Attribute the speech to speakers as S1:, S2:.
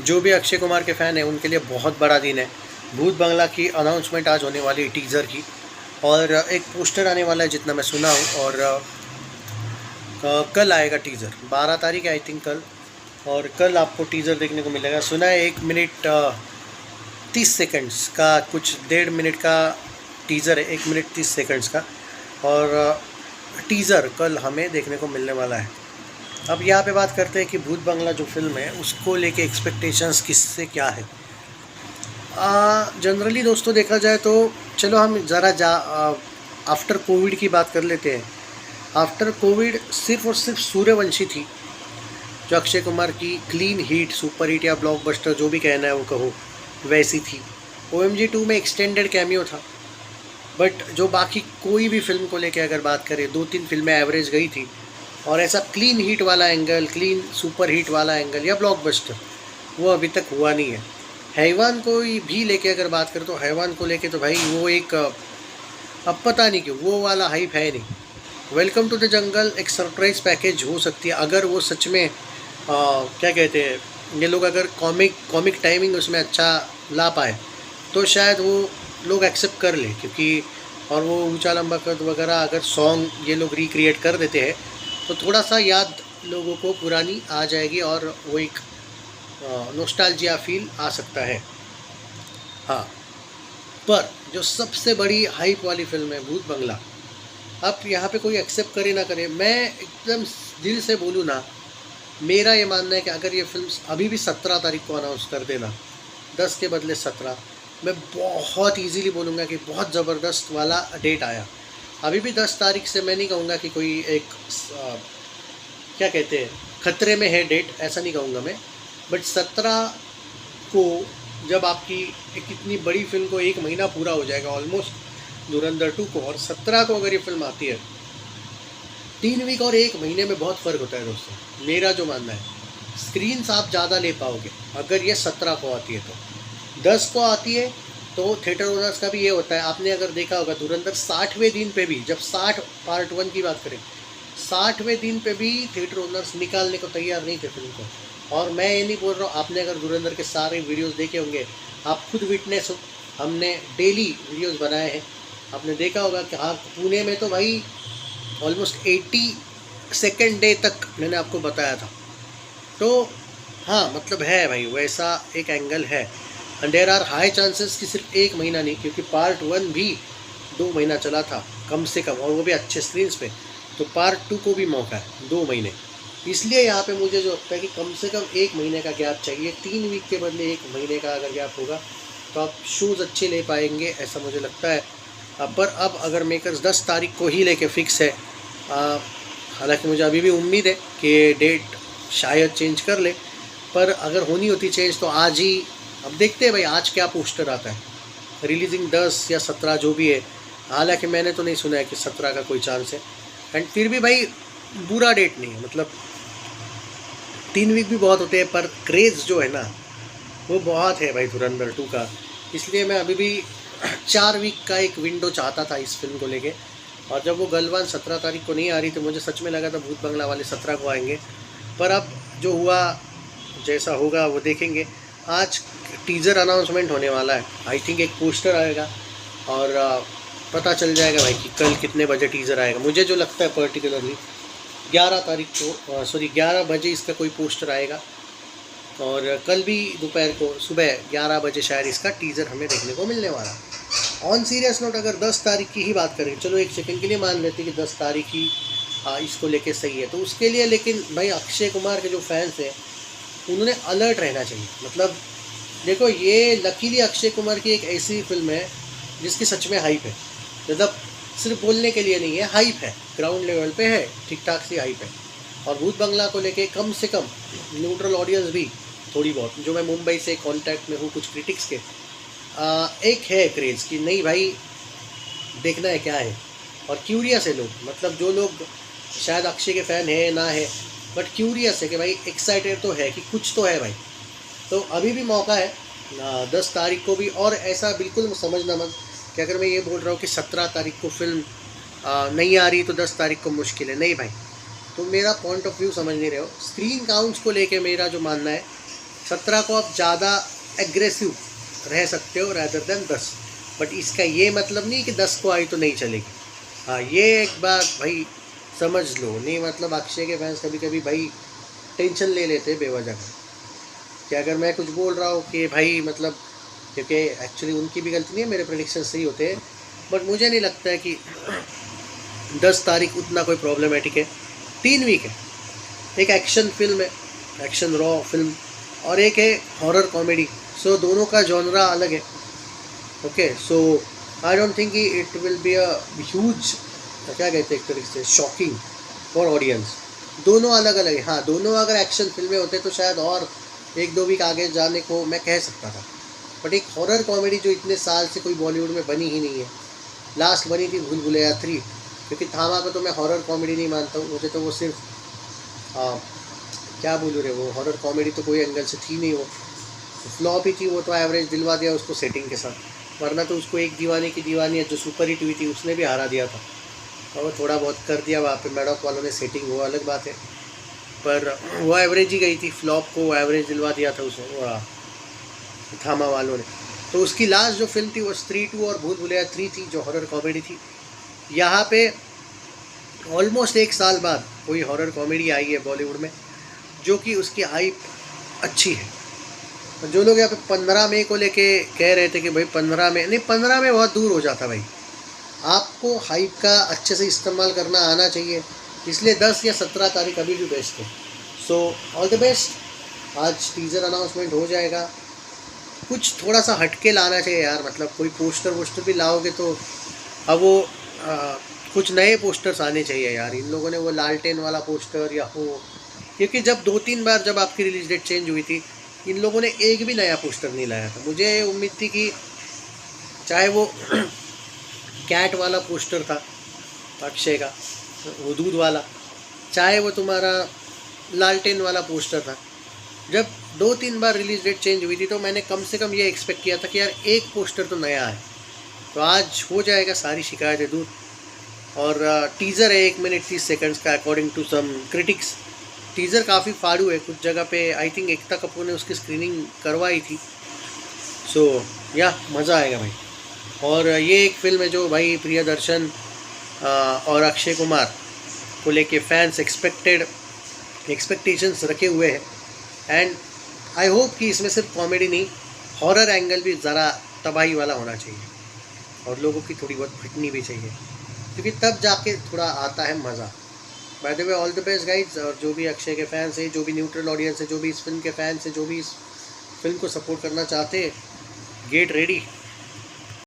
S1: जो भी अक्षय कुमार के फ़ैन हैं उनके लिए बहुत बड़ा दिन है। भूत बंगला की अनाउंसमेंट आज होने वाली है टीज़र की, और एक पोस्टर आने वाला है जितना मैं सुना हूँ, और कल आएगा टीज़र, 12 तारीख है आई थिंक कल। और कल आपको टीज़र देखने को मिलेगा। सुना है 1 मिनट 30 सेकंड्स का, कुछ 1.5 मिनट का टीज़र है, 1 मिनट 30 सेकंड्स का। और टीज़र कल हमें देखने को मिलने वाला है। अब यहाँ पे बात करते हैं कि भूत बंगला जो फिल्म है उसको लेके एक्सपेक्टेशंस किससे क्या है। जनरली दोस्तों देखा जाए तो चलो हम ज़रा आफ्टर कोविड की बात कर लेते हैं। आफ्टर कोविड सिर्फ और सिर्फ सूर्यवंशी थी जो अक्षय कुमार की क्लीन हीट, सुपर हिट या ब्लॉकबस्टर जो भी कहना है वो कहो, वैसी थी। OMG 2 में एक्सटेंडेड कैमियो था, बट जो बाकी कोई भी फिल्म को लेके अगर बात करें, 2-3 फिल्में एवरेज गई थी, और ऐसा क्लीन हीट वाला एंगल, क्लीन सुपर हिट वाला एंगल या ब्लॉकबस्टर वो अभी तक हुआ नहीं है। हैवान को भी लेके अगर बात करें तो हैवान को लेके तो भाई वो एक अब पता नहीं क्यों वो वाला हाइप है नहीं। वेलकम टू द जंगल एक सरप्राइज पैकेज हो सकती है अगर वो सच में क्या कहते हैं, ये लोग अगर कॉमिक टाइमिंग उसमें अच्छा ला पाए तो शायद वो लोग एक्सेप्ट कर ले, क्योंकि और वो ऊंचा लंबा कद वगैरह अगर सॉन्ग ये लोग रिक्रिएट कर देते हैं तो थोड़ा सा याद लोगों को पुरानी आ जाएगी और वो एक नोस्टाल्जिया फील आ सकता है। हाँ, पर जो सबसे बड़ी हाइप वाली फिल्म है भूत बंगला, अब यहाँ पे कोई एक्सेप्ट करे ना करे, मैं एकदम दिल से बोलूँ ना, मेरा ये मानना है कि अगर ये फिल्म अभी भी 17 तारीख को अनाउंस कर देना, 10 के बदले 17, मैं बहुत इजीली बोलूँगा कि बहुत ज़बरदस्त वाला डेट आया। अभी भी 10 तारीख से मैं नहीं कहूँगा कि कोई एक क्या कहते हैं खतरे में है डेट, ऐसा नहीं कहूँगा मैं, बट 17 को जब आपकी एक इतनी बड़ी फिल्म को 1 महीना पूरा हो जाएगा ऑलमोस्ट धुरंधर 2 को, और 17 को अगर ये फिल्म आती है, 3 वीक और 1 महीने में बहुत फ़र्क होता है दोस्तों, मेरा जो मानना है। स्क्रीन्स आप ज़्यादा ले पाओगे अगर ये 17 को आती है तो। 10 को आती है तो थिएटर ओनर्स का भी ये होता है, आपने अगर देखा होगा धुरंधर 60वें दिन पे भी, जब 60 पार्ट 1 की बात करें, 60वें दिन पे भी थिएटर ओनर्स निकालने को तैयार नहीं थे फिल्म को। और मैं ये नहीं बोल रहा हूँ, आपने अगर धुरंधर के सारे वीडियोस देखे होंगे, आप खुद विटनेस हो, हमने डेली वीडियोस बनाए हैं, आपने देखा होगा कि हाँ पुणे में तो भाई ऑलमोस्ट 82nd डे तक मैंने आपको बताया था। तो हाँ मतलब है भाई, वैसा एक एंगल है। And there are high chances कि सिर्फ 1 महीना नहीं, क्योंकि पार्ट 1 भी 2 महीना चला था कम से कम, और वो भी अच्छे स्क्रीन्स पे, तो पार्ट 2 को भी मौका है 2 महीने। इसलिए यहाँ पे मुझे जो लगता है कि कम से कम 1 महीने का गैप चाहिए, 3 वीक के बदले 1 महीने का अगर गैप होगा तो आप शोज़ अच्छे ले पाएंगे, ऐसा मुझे लगता है। पर अब अगर मेकर्स 10 तारीख को ही लेके फिक्स है, हालांकि मुझे अभी भी उम्मीद है कि डेट शायद चेंज कर ले, पर अगर होनी होती चेंज तो आज ही। अब देखते हैं भाई आज क्या पोस्टर आता है, रिलीजिंग 10 या 17 जो भी है, हालांकि मैंने तो नहीं सुना है कि 17 का कोई चांस है। एंड फिर भी भाई बुरा डेट नहीं है, मतलब 3 वीक भी बहुत होते हैं, पर क्रेज़ जो है ना वो बहुत है भाई धुरंधर 2 का। इसलिए मैं अभी भी 4 वीक का एक विंडो चाहता था इस फिल्म को लेके। और जब वो गलवान 17 तारीख को नहीं आ रही तो मुझे सच में लगा था भूत बंगला वाले 17 को आएंगे, पर अब जो हुआ जैसा होगा वो देखेंगे। आज टीज़र अनाउंसमेंट होने वाला है, आई थिंक एक पोस्टर आएगा और पता चल जाएगा भाई कि कल कितने बजे टीज़र आएगा। मुझे जो लगता है पर्टिकुलरली 11 तारीख को 11 बजे इसका कोई पोस्टर आएगा, और कल भी दोपहर को सुबह 11 बजे शायद इसका टीज़र हमें देखने को मिलने वाला है। ऑन सीरियस नोट, अगर 10 तारीख की ही बात करें, चलो एक सेकंड के लिए मान लेते हैं कि 10 तारीख ही इसको लेके सही है, तो उसके लिए लेकिन भाई अक्षय कुमार के जो फैंस हैं उन्होंने अलर्ट रहना चाहिए। मतलब देखो, ये लकीली अक्षय कुमार की एक ऐसी फिल्म है जिसकी सच में हाइप है, मतलब सिर्फ बोलने के लिए नहीं है, हाइप है, ग्राउंड लेवल पे है, ठीक ठाक सी हाइप है। और भूत बंगला को लेके कम से कम न्यूट्रल ऑडियंस भी थोड़ी बहुत, जो मैं मुंबई से कांटेक्ट में हूँ कुछ क्रिटिक्स के, एक है क्रेज़ कि नहीं भाई देखना है क्या है, और क्यूरियस है लोग, मतलब जो लोग शायद अक्षय के फ़ैन है ना है, बट क्यूरियस है कि भाई एक्साइटेड तो है कि कुछ तो है भाई। तो अभी भी मौका है 10 तारीख को भी। और ऐसा बिल्कुल समझना मत कि अगर मैं ये बोल रहा हूँ कि 17 तारीख को फिल्म नहीं आ रही तो 10 तारीख को मुश्किल है, नहीं भाई, तो मेरा पॉइंट ऑफ व्यू समझ नहीं रहे हो। स्क्रीन काउंट्स को लेके मेरा जो मानना है 17 को आप ज़्यादा एग्रेसिव रह सकते हो रैदर देन 10। बट इसका ये मतलब नहीं कि 10 को आई तो नहीं चलेगी। हाँ, ये एक बात भाई समझ लो, नहीं मतलब अक्षय के फैंस कभी कभी भाई टेंशन ले लेते हैं बेवजह का, कि अगर मैं कुछ बोल रहा हूँ कि भाई मतलब, क्योंकि एक्चुअली उनकी भी गलती नहीं है, मेरे प्रेडिक्शन सही होते हैं, बट मुझे नहीं लगता है कि 10 तारीख उतना कोई प्रॉब्लमेटिक है। 3 वीक है, एक एक्शन फिल्म है, एक्शन रॉ फिल्म, और एक है हॉरर कॉमेडी। सो दोनों का जॉनरा अलग है। Okay, so I don't think it will be a huge, क्या कहते हैं एक तरीके से, शॉकिंग फॉर ऑडियंस। दोनों अलग अलग है। हाँ, दोनों अगर एक्शन फिल्में होते तो शायद और 1-2 वीक आगे जाने को मैं कह सकता था। बट एक हॉरर कॉमेडी जो इतने साल से कोई बॉलीवुड में बनी ही नहीं है, लास्ट बनी थी भूल भुलैया 3, क्योंकि थामा को तो मैं हॉरर कॉमेडी नहीं मानता हूँ। मुझे तो वो सिर्फ क्या बोलूँ रे, वो हॉरर कॉमेडी तो कोई एंगल से थी नहीं, वो फ्लॉप ही थी। वो तो एवरेज दिलवा दिया उसको सेटिंग के साथ, वरना तो उसको एक दीवानी की दीवानी है जो सुपर हिट हुई थी उसने भी हरा दिया था, और वो थोड़ा बहुत कर दिया वहाँ पे मैडॉक वालों ने सेटिंग, वो अलग बात है। पर वो एवरेज ही गई थी, फ्लॉप को एवरेज दिलवा दिया था उसने थामा वालों ने। तो उसकी लास्ट जो फिल्म थी वो स्त्री 2 और भूल भुलैया 3 थी, जो हॉरर कॉमेडी थी। यहाँ पे ऑलमोस्ट 1 साल बाद कोई हॉरर कॉमेडी आई है बॉलीवुड में जो कि उसकी हाइप अच्छी है। तो जो लोग यहाँ पे 15 मई को लेके कह रहे थे कि भाई 15 मई नहीं, 15 मई बहुत दूर हो जाता भाई, आपको हाइप का अच्छे से इस्तेमाल करना आना चाहिए। इसलिए 10 या 17 तारीख अभी भी बेस्ट है। So all the best. आज टीज़र अनाउंसमेंट हो जाएगा। कुछ थोड़ा सा हटके लाना चाहिए यार, मतलब कोई पोस्टर वोस्टर भी लाओगे तो अब वो कुछ नए पोस्टर्स आने चाहिए यार। इन लोगों ने वो लालटेन वाला पोस्टर या वो, क्योंकि जब 2-3 बार जब आपकी रिलीज डेट चेंज हुई थी, इन लोगों ने एक भी नया पोस्टर नहीं लाया था। मुझे उम्मीद थी कि चाहे वो कैट वाला पोस्टर था अक्षय का, वो दूध वाला, चाहे वो तुम्हारा लालटेन वाला पोस्टर था, जब 2-3 बार रिलीज डेट चेंज हुई थी तो मैंने कम से कम ये एक्सपेक्ट किया था कि यार एक पोस्टर तो नया है। तो आज हो जाएगा सारी शिकायतें दूर। और टीज़र है 1 मिनट 30 सेकंड्स का, according to some critics. Teaser काफ़ी फाड़ू है, कुछ जगह पे आई थिंक एकता कपूर ने उसकी स्क्रीनिंग करवाई थी। सो या मज़ा आएगा भाई। और ये एक फ़िल्म है जो भाई प्रियदर्शन और अक्षय कुमार को लेके फैंस एक्सपेक्टेशंस रखे हुए हैं। एंड आई होप कि इसमें सिर्फ कॉमेडी नहीं, हॉरर एंगल भी ज़रा तबाही वाला होना चाहिए, और लोगों की थोड़ी बहुत फिटनी भी चाहिए, क्योंकि तब जाके थोड़ा आता है मज़ा। By the way, all the best guides. और जो भी अक्षय के फैंस हैं, जो भी न्यूट्रल ऑडियंस है, जो भी इस फिल्म के फैंस हैं, जो भी इस फिल्म को सपोर्ट करना चाहते हैं, गेट रेडी।